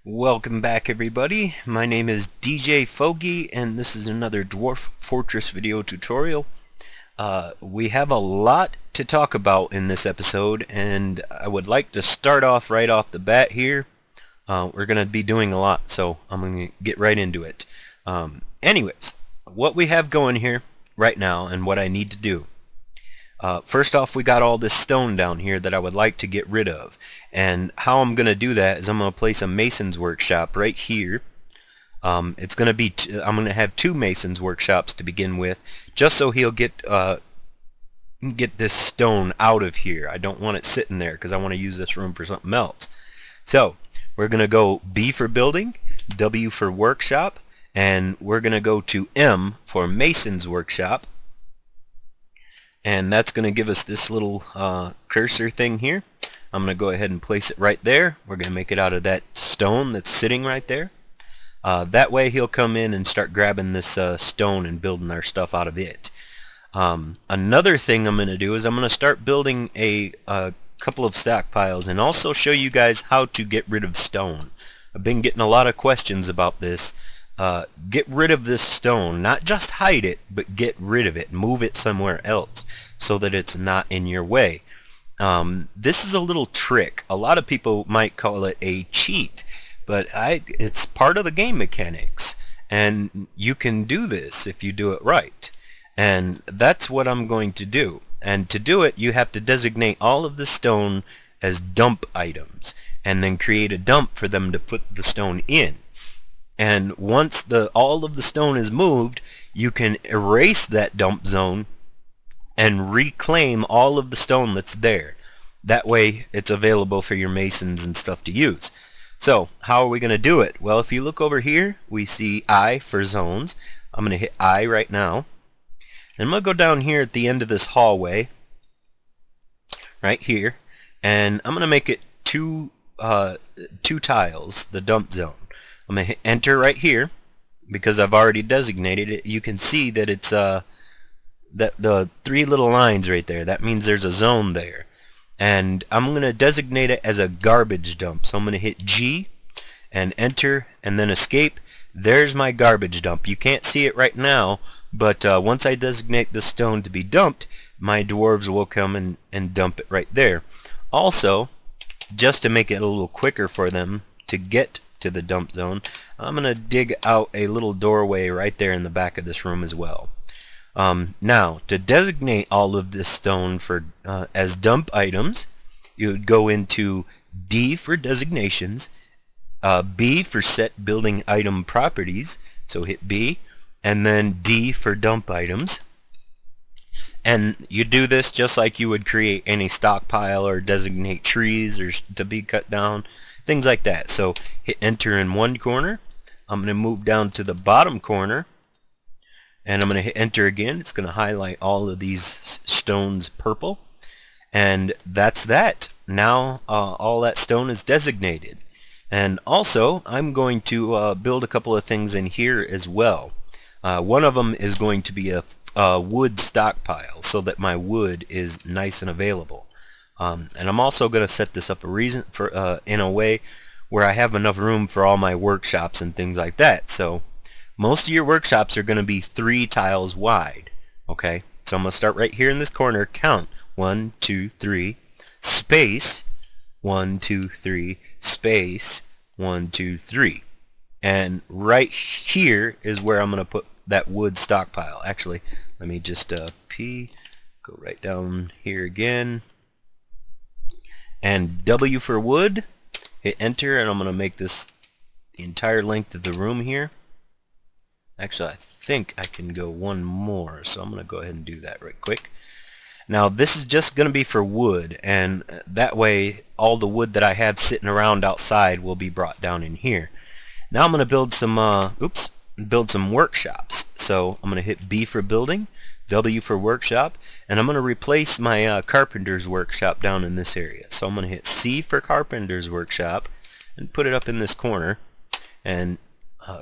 Welcome back, everybody. My name is DJ Fogey, and this is another Dwarf Fortress video tutorial. We have a lot to talk about in this episode, and I would like to start off right off the bat here. We're going to be doing a lot, so I'm going to get right into it. Anyways, what we have going here right now and what I need to do. First off, we got all this stone down here that I would like to get rid of, and how I'm going to do that is I'm going to place a mason's workshop right here. It's going to be I'm going to have two mason's workshops to begin with, just so he'll get this stone out of here. I don't want it sitting there because I want to use this room for something else. So we're going to go B for building, W for workshop, and we're going to go to M for mason's workshop. And that's going to give us this little cursor thing here. I'm going to go ahead and place it right there. We're going to make it out of that stone that's sitting right there. That way he'll come in and start grabbing this stone and building our stuff out of it. Another thing I'm going to do is I'm going to start building a couple of stockpiles and also show you guys how to get rid of stone. I've been getting a lot of questions about this. Get rid of this stone, not just hide it, but get rid of it, move it somewhere else so that it's not in your way. This is a little trick. A lot of people might call it a cheat, but it's part of the game mechanics, and you can do this if you do it right. And that's what I'm going to do. And to do it, you have to designate all of the stone as dump items, and then create a dump for them to put the stone in. And once all of the stone is moved, you can erase that dump zone and reclaim all of the stone that's there. That way it's available for your masons and stuff to use. So how are we going to do it? Well, if you look over here, we see I for zones. I'm going to hit I right now. And I'm going to go down here at the end of this hallway, right here, and I'm going to make it two tiles, the dump zone. I'm going to hit enter right here because I've already designated it. You can see that it's the three little lines right there. That means there's a zone there. And I'm going to designate it as a garbage dump. So I'm going to hit G and enter and then escape. There's my garbage dump. You can't see it right now, but once I designate the stone to be dumped, my dwarves will come and dump it right there. Also, just to make it a little quicker for them to get to the dump zone, I'm going to dig out a little doorway right there in the back of this room as well. Now, to designate all of this stone for as dump items, you would go into D for designations, B for set building item properties, so hit B, and then D for dump items. And you do this just like you would create any stockpile or designate trees or to be cut down, things like that. So hit enter in one corner. I'm going to move down to the bottom corner, and I'm going to hit enter again. It's going to highlight all of these stones purple, and that's that. Now all that stone is designated. And also I'm going to build a couple of things in here as well. One of them is going to be a wood stockpile so that my wood is nice and available. And I'm also going to set this up in a way where I have enough room for all my workshops and things like that. So most of your workshops are going to be 3 tiles wide. Okay, so I'm going to start right here in this corner. Count 1, 2, 3, space 1, 2, 3, space 1, 2, 3. And right here is where I'm going to put that wood stockpile. Actually, let me just go right down here again. And W for wood, hit enter, and I'm going to make this the entire length of the room here. Actually, I think I can go one more, so I'm going to go ahead and do that right quick. Now this is just going to be for wood, and that way all the wood that I have sitting around outside will be brought down in here. Now I'm going to build some workshops. So I'm going to hit B for building, W for workshop, and I'm going to replace my carpenter's workshop down in this area. So I'm going to hit C for carpenter's workshop and put it up in this corner, and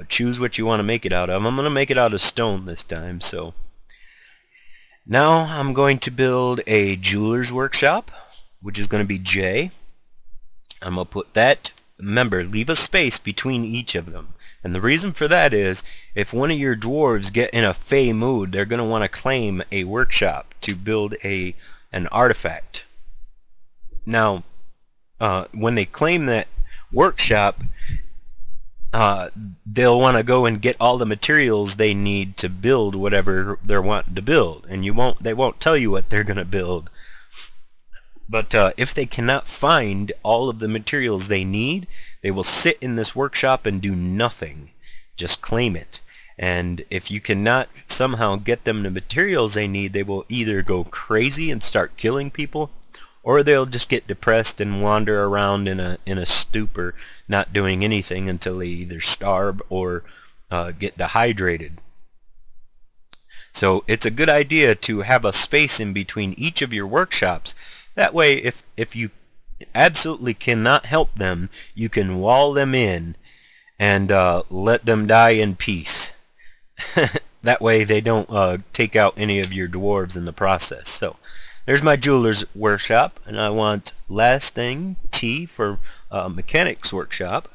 choose what you want to make it out of. I'm going to make it out of stone this time. So now I'm going to build a jeweler's workshop, which is going to be J. I'm going to put that remember, leave a space between each of them. And the reason for that is, if one of your dwarves get in a fey mood, they're going to want to claim a workshop to build an artifact. Now, when they claim that workshop, they'll want to go and get all the materials they need to build whatever they're wanting to build, and they won't tell you what they're going to build. But if they cannot find all of the materials they need, they will sit in this workshop and do nothing. Just claim it. And if you cannot somehow get them the materials they need, they will either go crazy and start killing people, or they'll just get depressed and wander around in a stupor, not doing anything until they either starve or get dehydrated. So it's a good idea to have a space in between each of your workshops. That way, if you absolutely cannot help them, you can wall them in and let them die in peace. That way they don't take out any of your dwarves in the process. So there's my jeweler's workshop, and I want last thing T for mechanics workshop,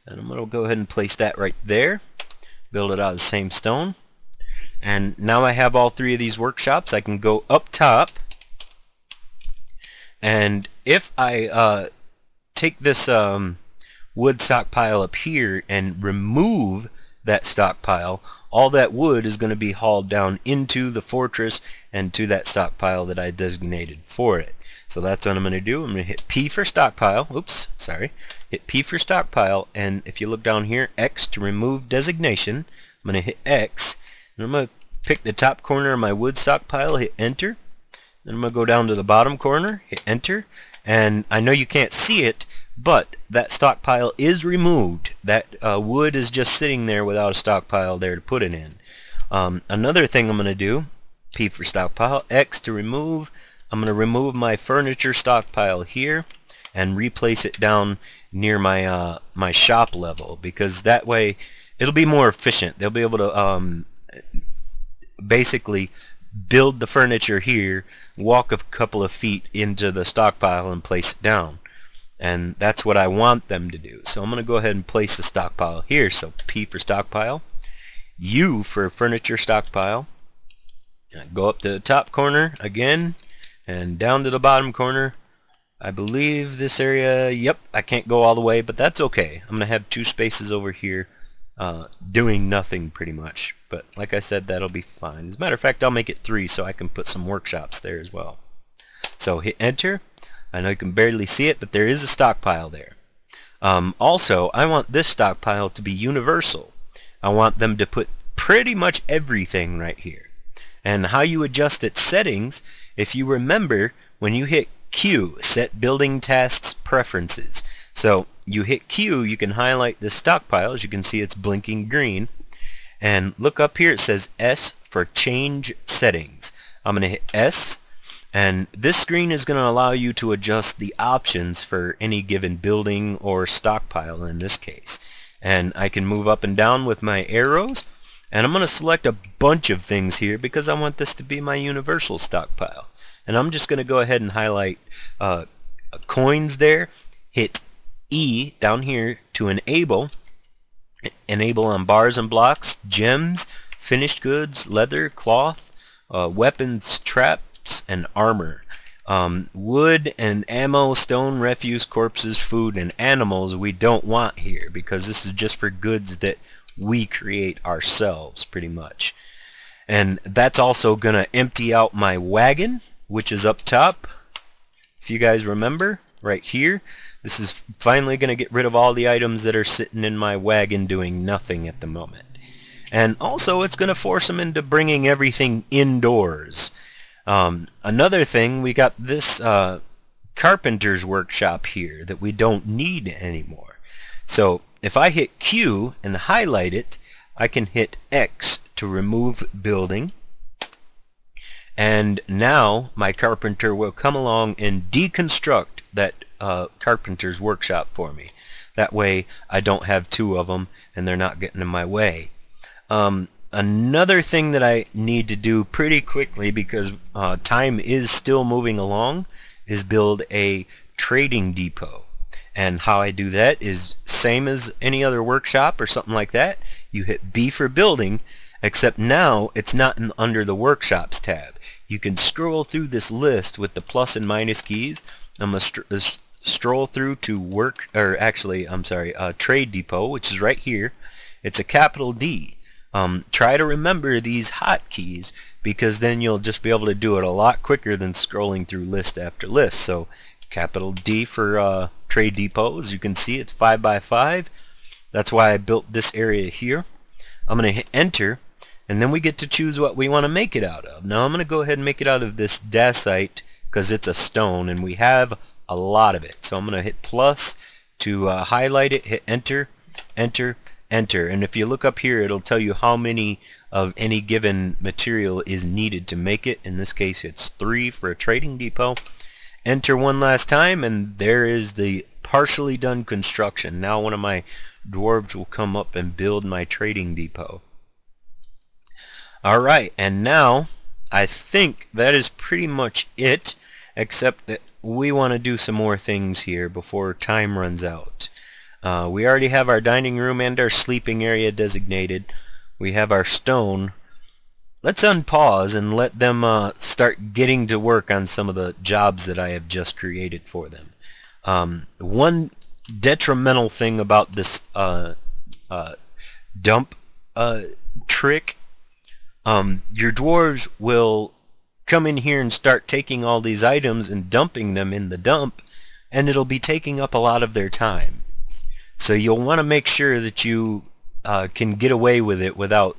and I'm going to go ahead and place that right there. Build it out of the same stone, and now I have all three of these workshops. I can go up top, and if I take this wood stockpile up here and remove that stockpile, all that wood is going to be hauled down into the fortress and to that stockpile that I designated for it. So that's what I'm going to do. I'm going to hit P for stockpile. Oops, sorry. Hit P for stockpile, and if you look down here, X to remove designation. I'm going to hit X, and I'm going to pick the top corner of my wood stockpile, hit enter. Then I'm going to go down to the bottom corner, hit enter, and I know you can't see it, but that stockpile is removed. That wood is just sitting there without a stockpile there to put it in. Another thing I'm going to do, P for stockpile, X to remove. I'm going to remove my furniture stockpile here and replace it down near my my shop level, because that way it'll be more efficient. They'll be able to basically build the furniture here, walk a couple of feet into the stockpile and place it down. And that's what I want them to do. So I'm going to go ahead and place the stockpile here. So P for stockpile, U for furniture stockpile. Go up to the top corner again and down to the bottom corner. I believe this area, yep, I can't go all the way, but that's okay. I'm going to have two spaces over here doing nothing pretty much. But like I said, that'll be fine. As a matter of fact, I'll make it 3 so I can put some workshops there as well. So hit enter. I know you can barely see it, but there is a stockpile there. Also, I want this stockpile to be universal. I want them to put pretty much everything right here. And how you adjust its settings, if you remember, when you hit Q, set building tasks preferences. So you hit Q, you can highlight the stockpile. As you can see, it's blinking green. And look up here, it says S for change settings. I'm going to hit S. And this screen is going to allow you to adjust the options for any given building or stockpile in this case. And I can move up and down with my arrows. And I'm going to select a bunch of things here because I want this to be my universal stockpile. And I'm just going to go ahead and highlight coins there. Hit E down here to enable. Enable on bars and blocks, gems, finished goods, leather, cloth, weapons, traps, and armor. Wood and ammo, stone, refuse, corpses, food, and animals we don't want here because this is just for goods that we create ourselves pretty much. And that's also going to empty out my wagon, which is up top. If you guys remember, right here, this is finally going to get rid of all the items that are sitting in my wagon doing nothing at the moment. And also it's going to force them into bringing everything indoors. Another thing, we got this carpenter's workshop here that we don't need anymore. So if I hit Q and highlight it, I can hit X to remove building. And now my carpenter will come along and deconstruct that carpenter's workshop for me. That way I don't have 2 of them and they're not getting in my way. Another thing that I need to do pretty quickly because time is still moving along is build a trading depot. And how I do that is same as any other workshop or something like that. You hit B for building, except now it's not under the workshops tab. You can scroll through this list with the plus and minus keys. I'm going to stroll through to trade depot, which is right here. It's a capital D. Try to remember these hotkeys, because then you'll just be able to do it a lot quicker than scrolling through list after list. So capital D for trade depot. As you can see, it's 5 by 5. That's why I built this area here. I'm going to hit enter, and then we get to choose what we want to make it out of. Now I'm going to go ahead and make it out of this dacite because it's a stone, and we have a lot of it. So I'm going to hit plus to highlight it, hit enter, enter, enter. And if you look up here, it'll tell you how many of any given material is needed to make it. In this case, it's 3 for a trading depot. Enter one last time, and there is the partially done construction. Now one of my dwarves will come up and build my trading depot. Alright, and now I think that is pretty much it, except that we want to do some more things here before time runs out. We already have our dining room and our sleeping area designated. We have our stone. Let's unpause and let them start getting to work on some of the jobs that I have just created for them. One detrimental thing about this dump trick, your dwarves will come in here and start taking all these items and dumping them in the dump, and it'll be taking up a lot of their time. So you'll want to make sure that you can get away with it without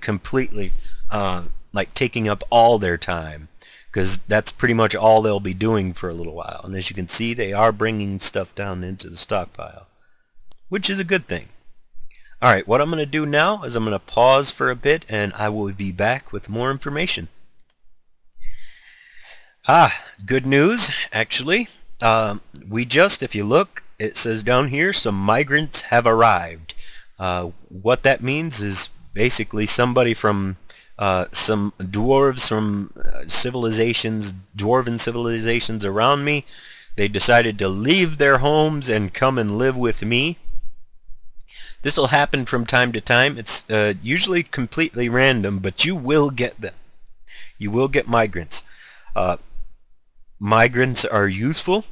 completely like taking up all their time, because that's pretty much all they'll be doing for a little while. And as you can see, they are bringing stuff down into the stockpile, which is a good thing. Alright, what I'm going to do now is I'm going to pause for a bit, and I will be back with more information. Good news, actually. If you look, it says down here, some migrants have arrived. What that means is basically somebody from some dwarves from dwarven civilizations around me. They decided to leave their homes and come and live with me. This will happen from time to time. It's usually completely random, but you will get them. You will get migrants. Migrants are useful.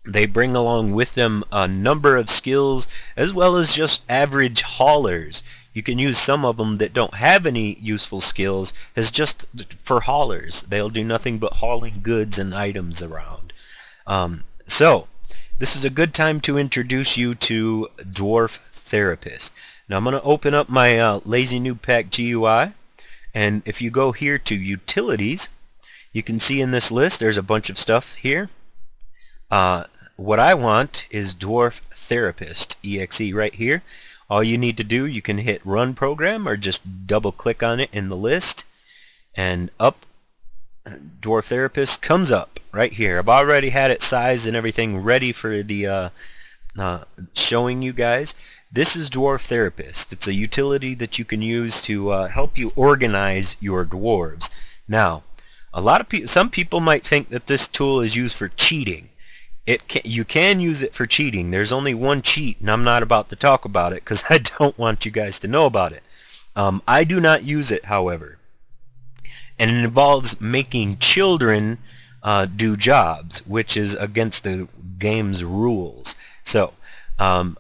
They bring along with them a number of skills, as well as just average haulers. You can use some of them that don't have any useful skills as just for haulers. They'll do nothing but hauling goods and items around. So this is a good time to introduce you to Dwarf Therapist. Now I'm going to open up my Lazy Newb Pack GUI, and if you go here to Utilities, you can see in this list there's a bunch of stuff here. What I want is Dwarf Therapist EXE right here. All you need to do, you can hit Run Program or just double click on it in the list, and up Dwarf Therapist comes up right here. I've already had it sized and everything ready for the showing you guys. This is Dwarf Therapist. It's a utility that you can use to help you organize your dwarves. Now, some people might think that this tool is used for cheating. You can use it for cheating. There's only one cheat, and I'm not about to talk about it because I don't want you guys to know about it. I do not use it, however. And it involves making children do jobs, which is against the game's rules. So, I'm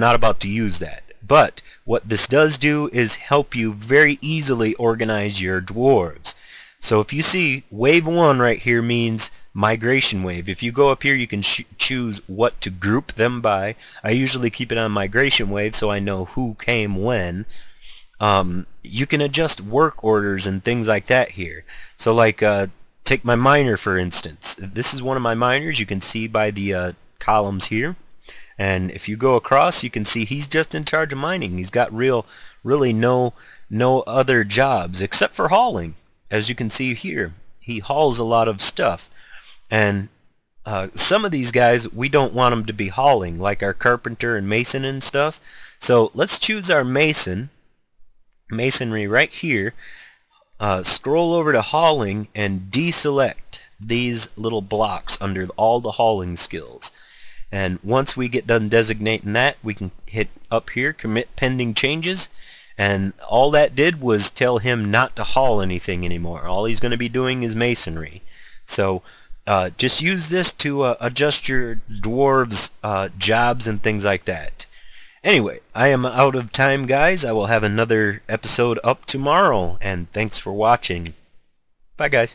not about to use that. But what this does do is help you very easily organize your dwarves. So if you see wave 1 right here means migration wave. If you go up here, you can choose what to group them by. I usually keep it on migration wave so I know who came when. You can adjust work orders and things like that here. So like take my miner for instance. This is one of my miners. You can see by the columns here. And if you go across, you can see he's just in charge of mining. He's got really no other jobs except for hauling. As you can see here, he hauls a lot of stuff. And some of these guys, we don't want them to be hauling, like our carpenter and mason and stuff. So let's choose our masonry right here. Scroll over to hauling and deselect these little blocks under all the hauling skills. And once we get done designating that, we can hit up here, commit pending changes, and all that did was tell him not to haul anything anymore. All he's going to be doing is masonry. So just use this to adjust your dwarves jobs and things like that. Anyway, I am out of time, guys. I will have another episode up tomorrow, and thanks for watching. Bye, guys.